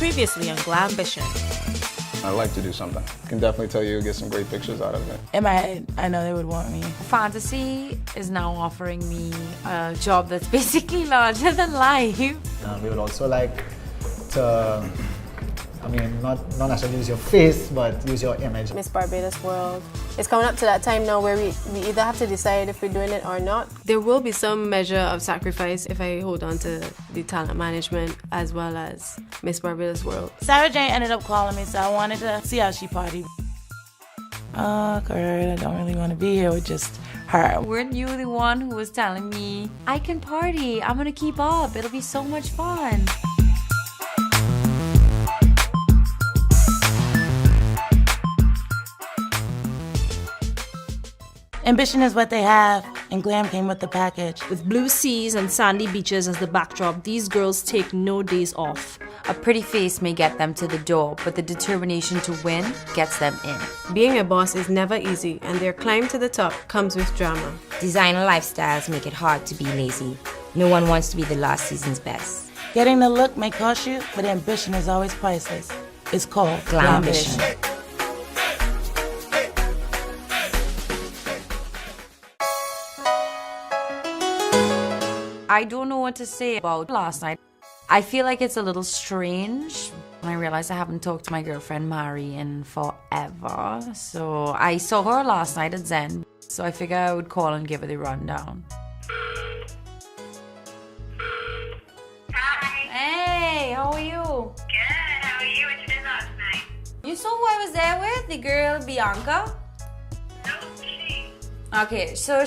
Previously on Glambition. I'd like to do something. I can definitely tell you'll get some great pictures out of it. In my head, I know they would want me. Fantasy is now offering me a job that's basically larger than life. We would also like to, not necessarily use your face, but use your image. Miss Barbados World. It's coming up to that time now where we either have to decide if we're doing it or not. There will be some measure of sacrifice if I hold on to the talent management as well as Miss Barbados World. Sarah Jane ended up calling me, so I wanted to see how she partied. Kurt, I don't really want to be here with just her. Weren't you the one who was telling me, I can party, I'm gonna keep up, it'll be so much fun? Ambition is what they have, and glam came with the package. With blue seas and sandy beaches as the backdrop, these girls take no days off. A pretty face may get them to the door, but the determination to win gets them in. Being a boss is never easy, and their climb to the top comes with drama. Designer lifestyles make it hard to be lazy. No one wants to be the last season's best. Getting the look may cost you, but ambition is always priceless. It's called Glambition. I don't know what to say about last night. I feel like it's a little strange. I realized I haven't talked to my girlfriend Mari in forever. So I saw her last night at Zen. So I figured I would call and give her the rundown. Hi. Hey, how are you? Good. How are you? What you did last night? You saw who I was there with? The girl Bianca? No, she. Okay, so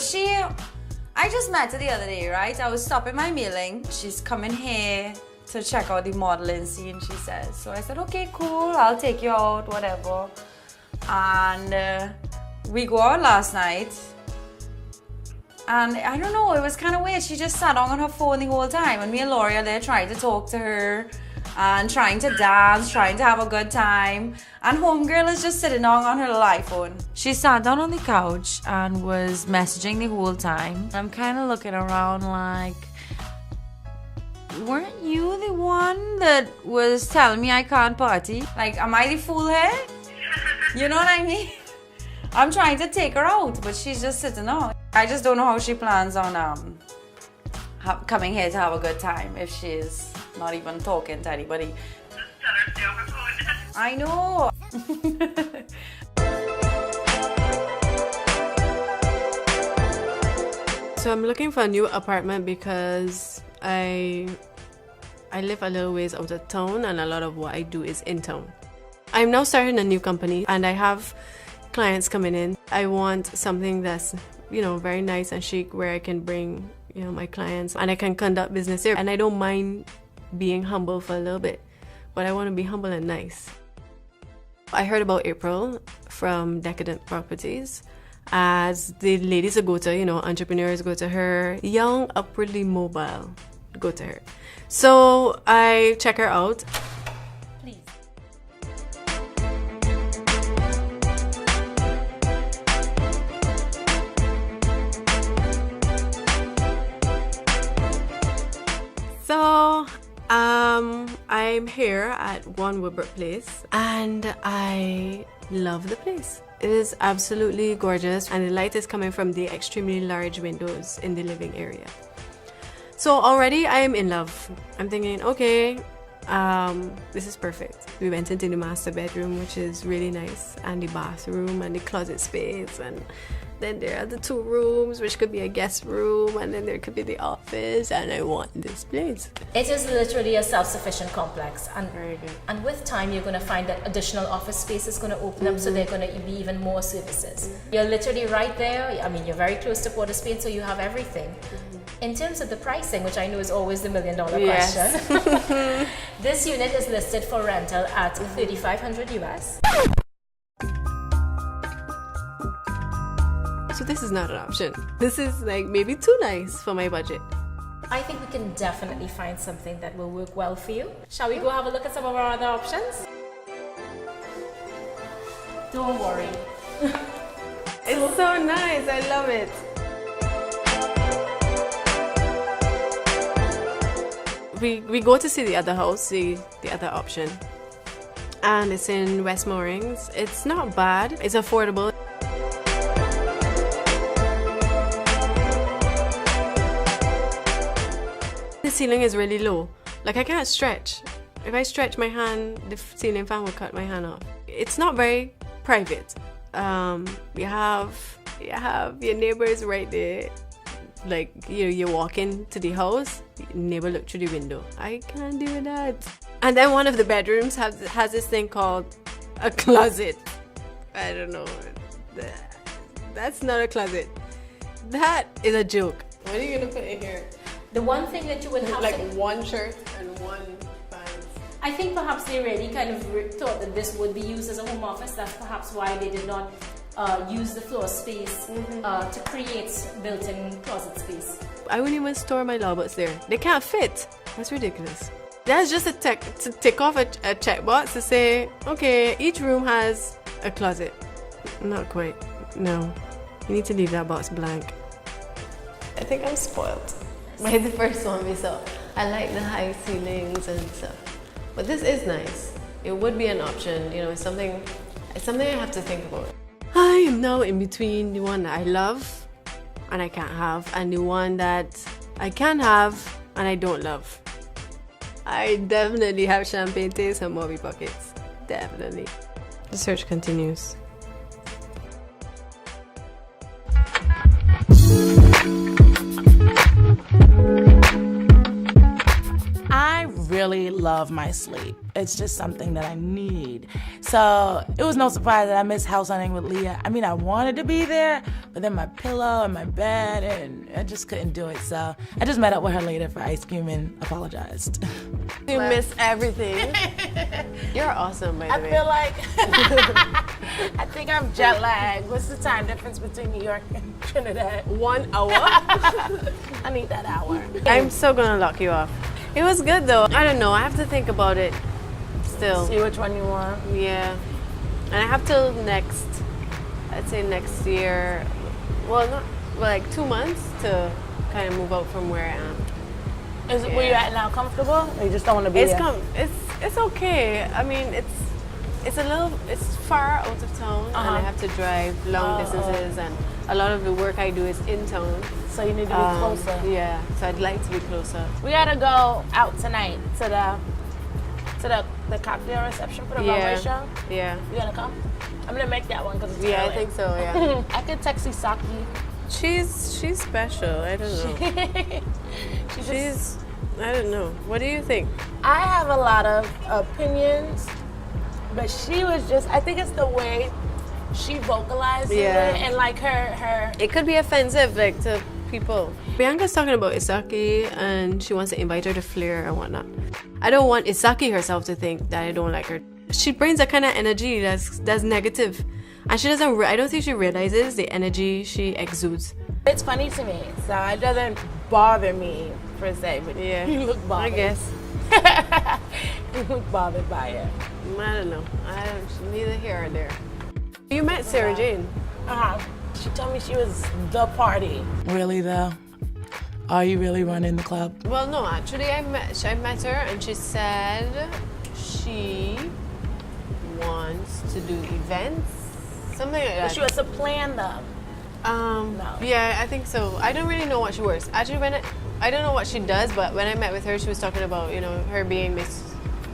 I just met her the other day, right? I was stopping my mailing. She's coming here to check out the modeling scene, she says. So I said, okay, cool, I'll take you out, whatever. And we go out last night. And I don't know, it was kind of weird. She just sat on her phone the whole time. And me and Laurie are there trying to talk to her and trying to dance, trying to have a good time. And homegirl is just sitting down on her little iPhone. She sat down on the couch and was messaging the whole time. I'm kind of looking around like, weren't you the one that was telling me I can't party? Like, am I the fool here? You know what I mean? I'm trying to take her out, but she's just sitting down. I just don't know how she plans on coming here to have a good time if she's not even talking to anybody. Just tell her to stay off her phone. I know. So I'm looking for a new apartment because I live a little ways out of town and a lot of what I do is in town. I'm now starting a new company and I have clients coming in. I want something that's, very nice and chic where I can bring, my clients and I can conduct business there. And I don't mind being humble for a little bit, but I want to be humble and nice. I heard about April from Decadent Properties, as the ladies that go to, entrepreneurs go to her, young, upwardly mobile go to her. So I check her out. Please. So I'm here at One Woodbrook Place and I love the place. It is absolutely gorgeous and the light is coming from the extremely large windows in the living area. So already I am in love. I'm thinking, okay, this is perfect. We went into the master bedroom, which is really nice, and the bathroom and the closet space, and then there are the 2 rooms, which could be a guest room, and then there could be the office, and I want this place. It is literally a self-sufficient complex, and Very good. and with time you're going to find that additional office space is going to open up, so there are going to be even more services. You're literally right there. You're very close to Port of Spain, so you have everything. In terms of the pricing, which I know is always the $1 million question, this unit is listed for rental at $3,500 US. So this is not an option. This is like maybe too nice for my budget. I think we can definitely find something that will work well for you. Shall we go have a look at some of our other options? Don't worry. It's so nice. I love it. we go to see the other house, the other option, and it's in West Moorings. It's not bad. It's affordable. The ceiling is really low. Like I can't stretch. If I stretch my hand, the ceiling fan will cut my hand off. It's not very private. You have your neighbors right there. Like you walk into the house, neighbor look through the window. I can't do that. And then one of the bedrooms has this thing called a closet. I don't know. That's not a closet. That is a joke. What are you gonna put in here? The one thing that you would have Like to, one shirt and one pants. I think perhaps they really kind of thought that this would be used as a home office. That's perhaps why they did not use the floor space to create built-in closet space. I wouldn't even store my logos there. They can't fit. That's ridiculous. That's just to tick off a checkbox to say, okay, each room has a closet. Not quite. No. You need to leave that box blank. I think I'm spoiled by the first one we saw. I like the high ceilings and stuff. But this is nice. It would be an option, you know, it's something I have to think about. I am now in between the one that I love and I can't have, and the one that I can have and I don't love. I definitely have champagne taste and Moby pockets. Definitely. The search continues. I really love my sleep. It's just something that I need. So it was no surprise that I missed house hunting with Leah. I mean, I wanted to be there, but then my pillow and my bed, and I just couldn't do it. So I just met up with her later for ice cream and apologized. You miss everything. You're awesome, by the way. I feel like I think I'm jet lagged. What's the time difference between New York and Trinidad? 1 hour? I need that hour. I'm so gonna lock you off. It was good though. I don't know. I have to think about it still. See which one you want. Yeah. And I have till I'd say next year. Well, like 2 months to kind of move out from where I am. Is it where you're at now comfortable? Or you just don't want to be there? It's okay. I mean, it's far out of town, and I have to drive long distances, and a lot of the work I do is in town. So you need to be closer. Yeah, so I'd like to be closer. We gotta go out tonight to the cocktail reception for the runway show. Yeah. You gonna come? I'm gonna make that one because it's Yeah, early. I think so. Yeah. I could text Isaki. She's special. I don't know. I don't know. What do you think? I have a lot of opinions, but she was just. I think it's the way she vocalized it, and like her. It could be offensive, like to people. Bianca's talking about Isaki, and she wants to invite her to Flair and whatnot. I don't want Isaki herself to think that I don't like her. She brings a kind of energy that's negative, and she doesn't. I don't think she realizes the energy she exudes. It's funny to me, so it doesn't bother me per se. But Yeah, you look bothered. I guess. You look bothered by it. I don't know. Neither here or there. You met Sarah Jane. She told me she was the party. Really though? Are you really running the club? Well, no, actually, I met her, and she said she wants to do events, something like that. She wants to plan them. No. Yeah, I think so. I don't really know what she works. Actually, I don't know what she does, but when I met with her, she was talking about, you know, her being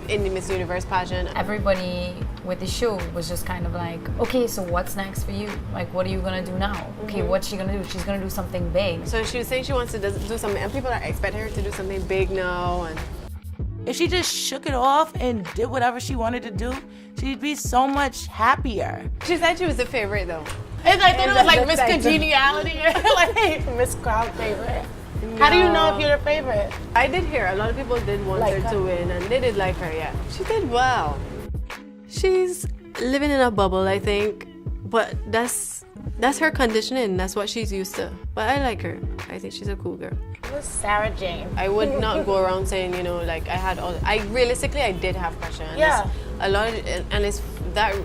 in the Miss Universe pageant. Everybody with the show was just kind of like, okay, so what's next for you? Like, what are you gonna do now? Okay, what's she gonna do? She's gonna do something big. So she was saying she wants to do something, and people are expecting her to do something big now. And if she just shook it off and did whatever she wanted to do, she'd be so much happier. She said she was the favorite, though. It's like, it was like Miss Congeniality, like Miss Crowd favorite. No. How do you know if you're the favorite? I did hear a lot of people did want her to win, and they did like her, yeah. She did well. She's living in a bubble, I think, but that's her conditioning. That's what she's used to. But I like her. I think she's a cool girl. It was Sarah Jane. I would not go around saying, you know, like I did have pressure. And yeah.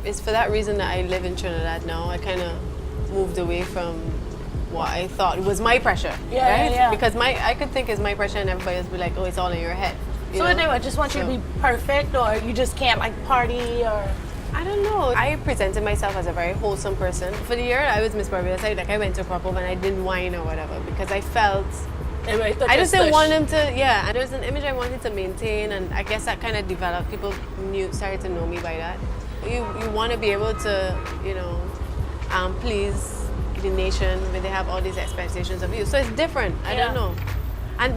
It's for that reason that I live in Trinidad now. I kind of moved away from what I thought was my pressure. Yeah, right? yeah. Because I could think it's my pressure, and everybody else would be like, oh, it's all in your head. So know? they just want you to be perfect, or you just can't like party, or I don't know. I presented myself as a very wholesome person. For the year I was Miss Barbados, I went to Pop Up and I didn't whine or whatever because I felt I just didn't want them to, and there's an image I wanted to maintain, and I guess that kind of developed. People started to know me by that. You want to be able to, please the nation when they have all these expectations of you. So it's different. I don't know.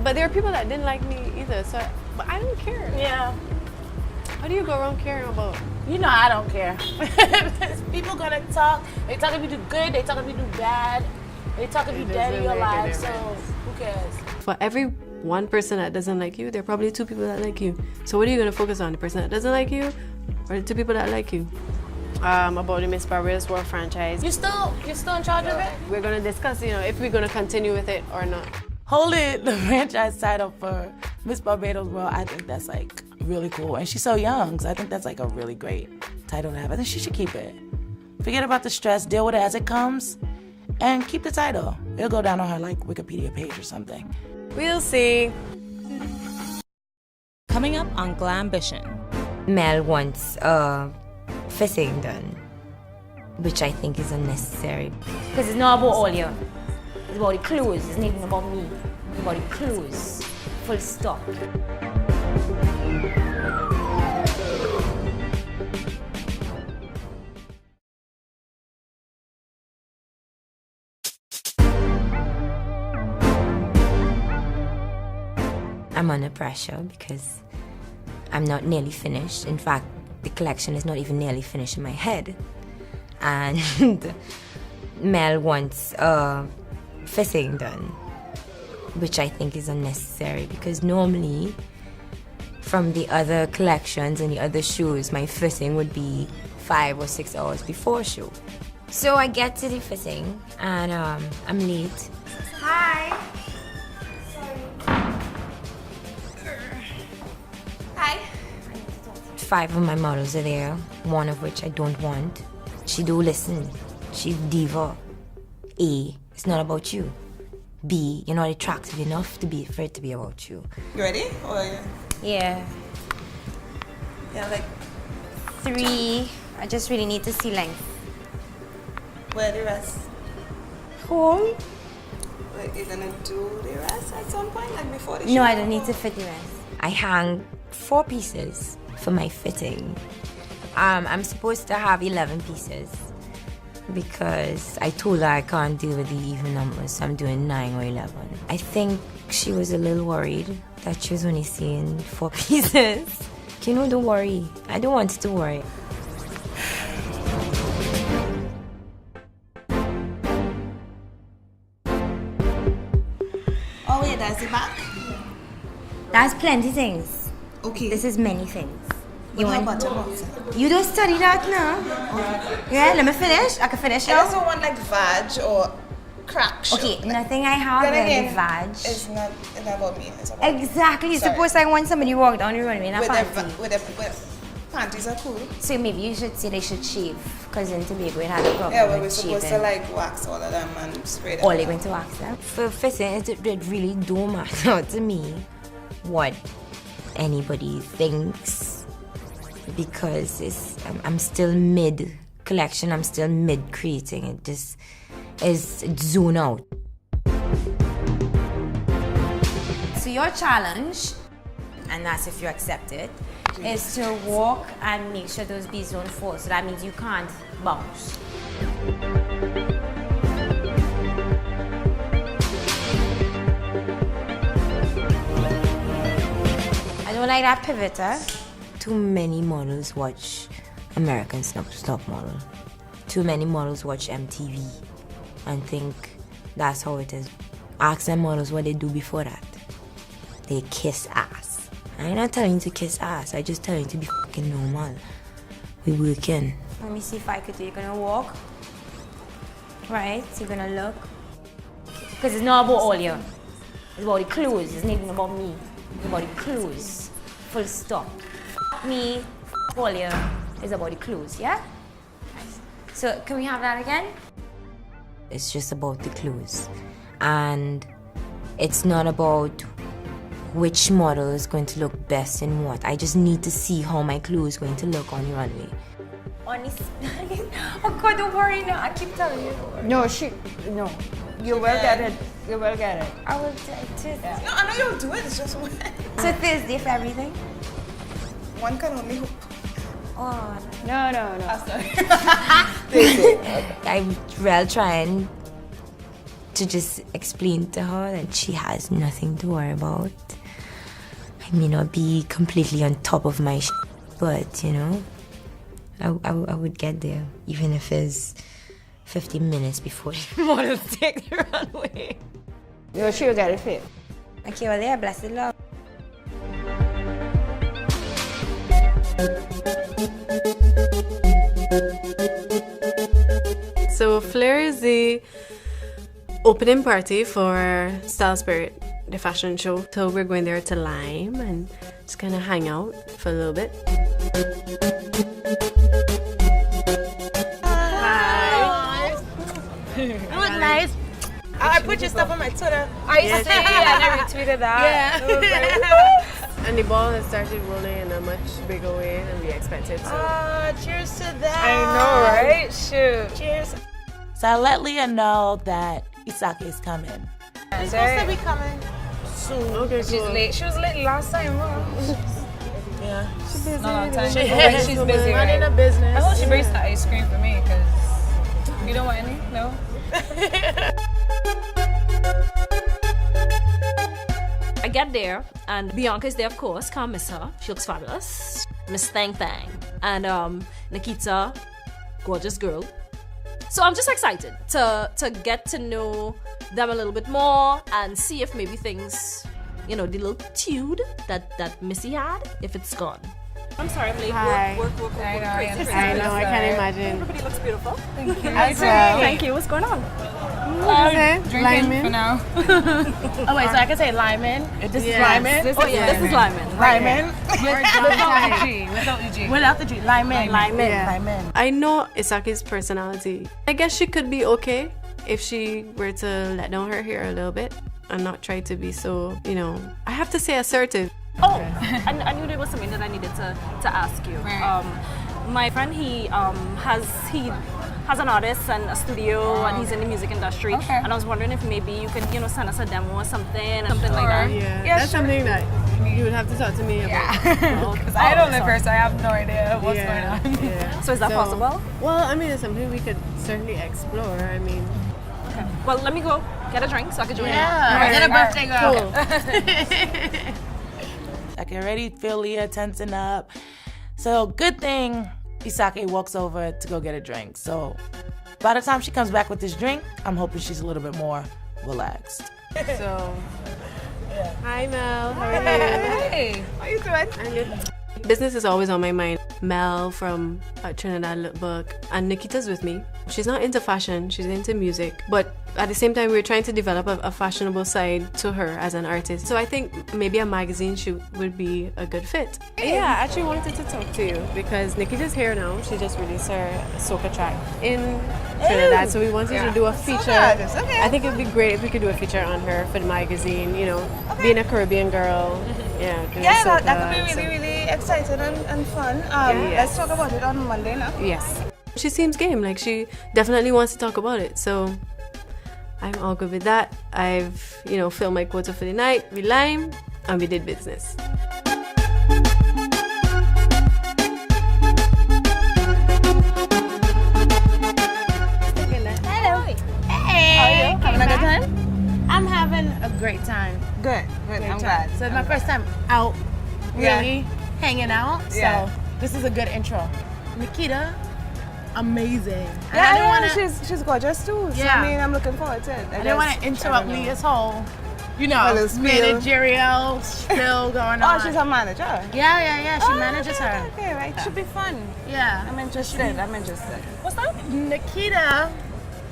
But there are people that didn't like me either. So, but I don't care. Yeah. How do you go around caring about? I don't care. People gonna talk. They talk if you do good. They talk if you do bad. They talk if you dead in your life. So who cares? For every one person that doesn't like you, there are probably two people that like you. So what are you gonna focus on? The person that doesn't like you, or the two people that like you? About the Miss Barbados World franchise. You still in charge of it? We're gonna discuss, if we're gonna continue with it or not. Holding the franchise title for Miss Barbados World, I think that's like really cool. And she's so young, so I think that's like a really great title to have. I think she should keep it. Forget about the stress, deal with it as it comes, and keep the title. It'll go down on her like Wikipedia page or something. We'll see. Coming up on Glambition. Mel wants fitting done, which I think is unnecessary. Because it's not about all you. It's about the clothes. It's not even about me. It's about the clothes. Full stop. I'm under pressure because I'm not nearly finished. In fact, the collection is not even nearly finished in my head. And Mel wants fitting done, which I think is unnecessary because normally from the other collections and the other shoes, my fitting would be 5 or 6 hours before show. So I get to the fitting and I'm late. Hi. Hi. 5 of my models are there, one of which I don't want. She do listen. She's diva. A, it's not about you. B, you're not attractive enough for it to be about you. You ready? Or Yeah. yeah, like 3. I just really need to see length. where the rest? Home? Like you're gonna do the rest at some point, like before the show? No, I don't need to fit the rest. I hang 4 pieces for my fitting. I'm supposed to have 11 pieces because I told her I can't deal with the even numbers, so I'm doing 9 or 11. I think she was a little worried that she was only seeing 4 pieces. Don't worry. I don't want you to worry. Oh wait, that's the back? That's plenty things. Okay. This is many things. You want bottom box? You don't study that now. Yeah, let me finish. I can finish I now. also want like vag or crack show. Okay, nothing I have Then in again, the vag. it's not about me. It's about Exactly. Sorry. Suppose I want somebody walk down the runway in a with panty. with panties are cool. So maybe you should say they should shave, because in Tobago it had a problem Yeah, but we're with supposed to shaving. like wax all of them and spray them. All they went to wax them. For fitting, it really don't matter to me what anybody thinks because I'm still mid collection. I'm still mid creating. It just is zone out. So your challenge, and that's if you accept it, is to walk and make sure those bees don't fall. So that means you can't bounce. I don't like that pivoter. Too many models watch American Top Model. Too many models watch MTV and think that's how it is. Ask them models what they do before that. They kiss ass. I'm not telling you to kiss ass. I just telling you to be fucking normal. We working. Let me see if I could do. You're gonna walk, right? So you're gonna look, because it's not about all you. It's about the clothes. It's not even about me. It's about the clothes. Full stop. F me, f all you. It's about the clothes, yeah? Nice. So can we have that again? It's just about the clothes. And it's not about which model is going to look best in what. I just need to see how my clothes is going to look on the runway. Honestly, oh God, don't worry now. I keep telling you. No, no. You will get it. You will get it. I will Tuesday. No, I know you'll do it. It's just one. So Thursday for everything? One can only hope. Oh. No. I'm sorry. I'm really trying to just explain to her that she has nothing to worry about. I may not be completely on top of my but you know, I would get there, even if it's 50 minutes before the models take the runway. You're sure you get it fit. Okay, well, yeah, blessed love. So Flair is the opening party for Style Spirit, the fashion show. So we're going there to Lime and just kind of hang out for a little bit. Hi. You look nice. I put your stuff on my Twitter. I see, and I retweeted that. Yeah. And the ball has started rolling in a much bigger way than we expected. So. Cheers to that. I know, right? Shoot. Cheers. So I let Leah know that Isake is coming. She's supposed to be coming soon. Okay, cool. She's late. She was late last time, huh? Yeah. She's busy. Not on time. She's busy Running a business. I hope she brings the ice cream for me, because you don't want any? No? I get there, and Bianca is there, of course. Can't miss her. She looks fabulous. Miss Thang Thang. And Nikita, gorgeous girl. So I'm just excited to get to know them a little bit more and see if maybe things, you know, the little tude that Missy had, if it's gone. I'm sorry, I'm late. Hi. Work. I know, I crazy. I know, I can't imagine. Everybody looks beautiful. Thank you. Thank you. What's going on? Drinking for now. Oh wait, so I can say Lyman? This is Lyman? This is Lyman. Lyman? Without the G. Without the G. Without the G. Lyman. Yeah. Lyman. I know Isaki's personality. I guess she could be okay if she were to let down her hair a little bit and not try to be so, you know, I have to say assertive. Oh, I knew there was something that I needed to ask you. Right. My friend, he has an artist and a studio, and he's in the music industry. Okay. And I was wondering if maybe you could, you know, send us a demo or something like that. Yeah, Yeah, that's sure. something that you would have to talk to me about. Because I don't live here, so I have no idea what's going on. Yeah. So is that possible? Well, I mean, it's something we could certainly explore. I mean, Okay. Well, let me go get a drink so I can join Yeah. Get a birthday girl. cool. I can already feel Leah tensing up. So good thing Isake walks over to go get a drink. So by the time she comes back with this drink, I'm hoping she's a little bit more relaxed. So, hi Mel, how are you? Hey, how you doing? I'm good. Business is always on my mind. Mel from Trinidad Lookbook, and Nikita's with me. She's not into fashion, she's into music, but at the same time we're trying to develop a fashionable side to her as an artist. So I think maybe a magazine shoot would be a good fit. Yeah, I actually wanted to talk to you because Nikita's here now. She just released her soca track in Trinidad, so we wanted to do a feature. I think it would be great if we could do a feature on her for the magazine, you know, being a Caribbean girl. Yeah, doing soca, that could be really exciting and fun. Let's talk about it on Monday now. Yes. She seems game, like she definitely wants to talk about it. So I'm all good with that. I've, you know, filmed my quota for the night, we lime, and we did business. Hello. Hey. Having a good time? I'm having a great time. Good. I'm glad. So it's my first time out, really hanging out. So this is a good intro. Nikita, amazing. She's gorgeous too. So Yeah. I mean, I'm looking forward to it. I didn't want to interrupt Leah's whole, you know, Well, it's managerial spill going on. Oh, she's a manager. Yeah. She manages her. Okay, right. Should be fun. Yeah. I'm interested. What's that? Nikita,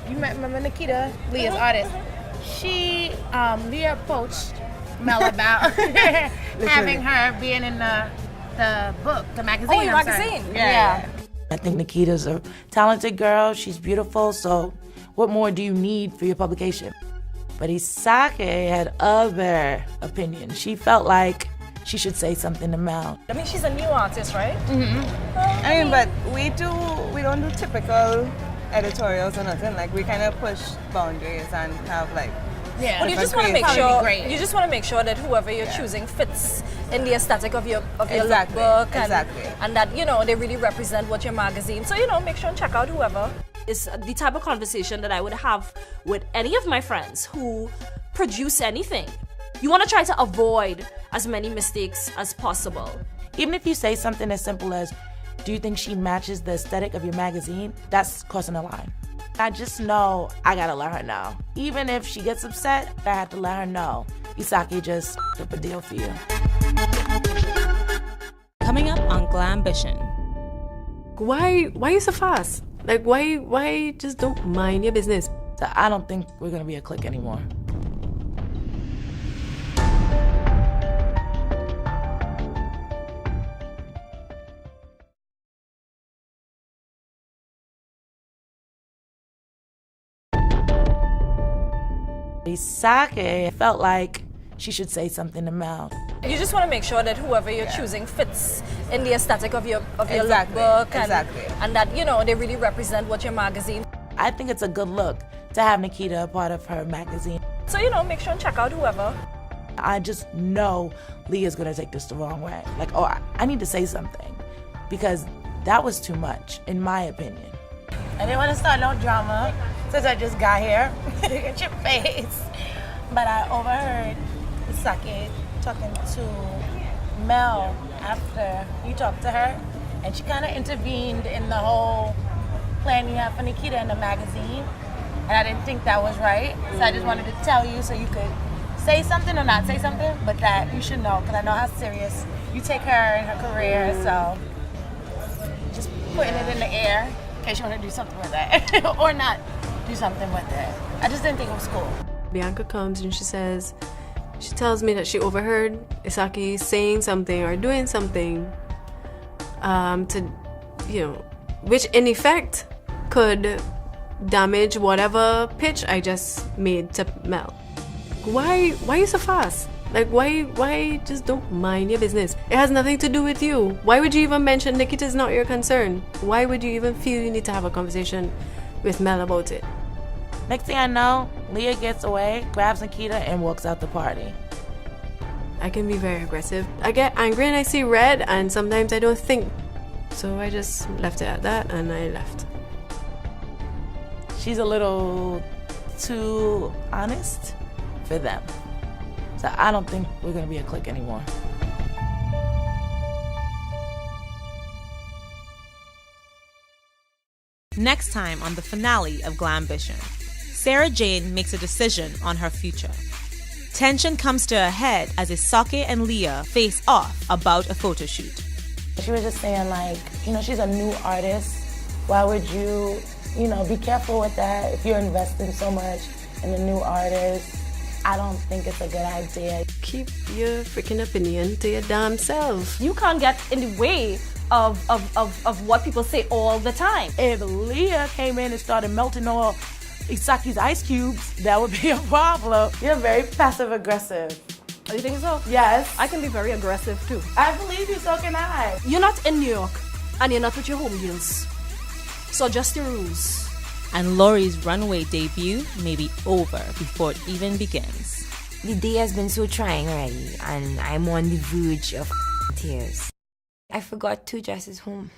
you remember Nikita, Leah's artist. She, Leah approached Mel about having her being in the book, the magazine. Oh, your magazine? Yeah. I think Nikita's a talented girl. She's beautiful. So what more do you need for your publication? But Isake had other opinions. She felt like she should say something to Mel. I mean, she's a new artist, right? I mean, but we don't do typical editorials or nothing. Like, we kind of push boundaries and have like. Yeah. But you just want to make sure you just want to make sure that whoever you're choosing fits in the aesthetic of your lookbook and that they really represent what your magazine. So make sure and check out whoever. It's the type of conversation that I would have with any of my friends who produce anything. You want to try to avoid as many mistakes as possible. Even if you say something as simple as, do you think she matches the aesthetic of your magazine? That's crossing the line. I just know I gotta let her know. Even if she gets upset, I have to let her know. Isake just up a deal for you. Coming up on Glambition. Why you so fast? Like, why just don't mind your business? So I don't think we're gonna be a clique anymore. Isake felt like she should say something to Mel. You just want to make sure that whoever you're choosing fits in the aesthetic of your lookbook and that they really represent what your magazine. I think it's a good look to have Nikita a part of her magazine. So make sure and check out whoever. I just know Leah's gonna take this the wrong way. Like, oh, I need to say something because that was too much, in my opinion. I didn't want to start no drama since I just got here. Look at your face. But I overheard Isake talking to Mel after you talked to her, and she kind of intervened in the whole plan you have for Nikita in the magazine, and I didn't think that was right. So I just wanted to tell you so you could say something or not say something, but that you should know, because I know how serious you take her and her career, so just putting it in the air in case you want to do something with it or not do something with it. I just didn't think it was cool. Bianca comes and she tells me that she overheard Isake saying something or doing something which in effect could damage whatever pitch I just made to Mel. Why you so fast? Like, why just don't mind your business? It has nothing to do with you. Why would you even mention Nikita's not your concern? Why would you even feel you need to have a conversation with Mel about it? Next thing I know, Leah gets away, grabs Nikita, and walks out the party. I can be very aggressive. I get angry and I see red, and sometimes I don't think. So I just left it at that, and I left. She's a little too honest for them. So I don't think we're gonna be a clique anymore. Next time on the finale of Glambition, Sarah Jane makes a decision on her future. Tension comes to a head as Isake and Leah face off about a photo shoot. She was just saying, like, she's a new artist. Why would you, be careful with that if you're investing so much in a new artist. I don't think it's a good idea. Keep your freaking opinion to your damn self. You can't get in the way of what people say all the time. If Leah came in and started melting all Isake's ice cubes, that would be a problem. You're very passive-aggressive. Oh, you think so? Yes. I can be very aggressive too. I believe you, so can I. You're not in New York, and you're not with your homegirls. So adjust your rules. And Laurie's runway debut may be over before it even begins. The day has been so trying already, and I'm on the verge of tears. I forgot 2 dresses home.